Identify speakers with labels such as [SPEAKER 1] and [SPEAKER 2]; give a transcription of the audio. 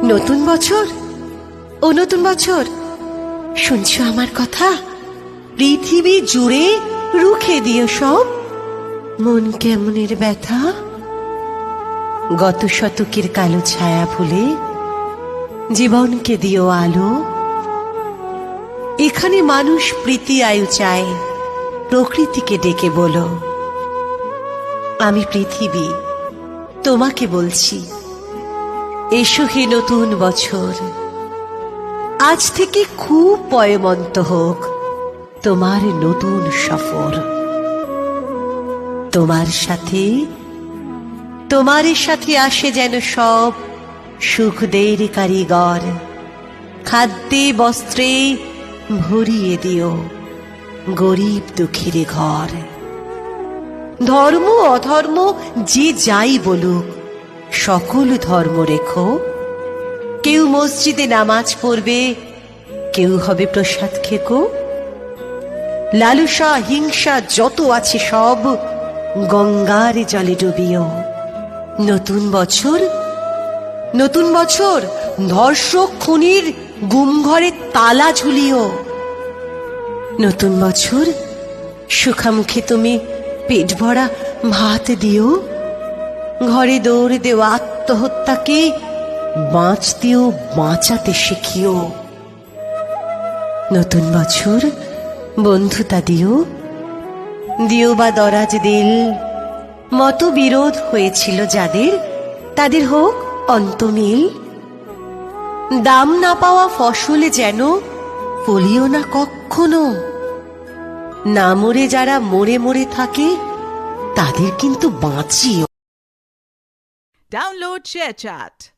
[SPEAKER 1] নতুন বছর, ও নতুন বছর, শুনছো আমার কথা? পৃথিবী জুড়ে রুখে দিও সব মন কেমনের ব্যথা। গত শতকের কালো ছায়া ভুলে জীবনকে দিও আলো। এখানে মানুষ প্রীতি আয়ু চায়, প্রকৃতিকে ডেকে বলো, আমি পৃথিবী তোমাকে বলছি, এসো হে নতুন বছর। আজ থেকে খুব পয়মন্ত হোক তোমার নতুন সফর। তোমার সাথে আসে যেন সব সুখদের কারিগর। খাদ্যে বস্ত্রে ভরিয়ে দিও গরিব দুঃখীর ঘর। ধর্ম অধর্ম যে যাই বলুক, সকল ধর্ম রেখো। কেউ মসজিদে নামাজ পড়বে, কেউ হবে প্রসাদ খেকো। লালসা হিংসা যত আছে সব গঙ্গার জলে ডুবিও। নতুন বছর, নতুন বছর, ধর্ষক খুনির গুম ঘরে তালা ঝুলিও। নতুন বছর, সুখামুখে তুমি পেট ভরা ভাত দিও। ঘরে দৌড় দেও আত্মহত্যাকে বাঁচতেও বাঁচাতে শিখিও। নতুন বছর, বন্ধুতা দিও, দিও বা দরাজ দিল। মতবিরোধ হয়েছিল যাদের, তাদের হোক অন্তমিল। দাম না পাওয়া ফসল যেন ফলিও না কখনো। না মরে যারা মরে মরে থাকে, তাদের কিন্তু বাঁচিও।
[SPEAKER 2] Download ShareChat.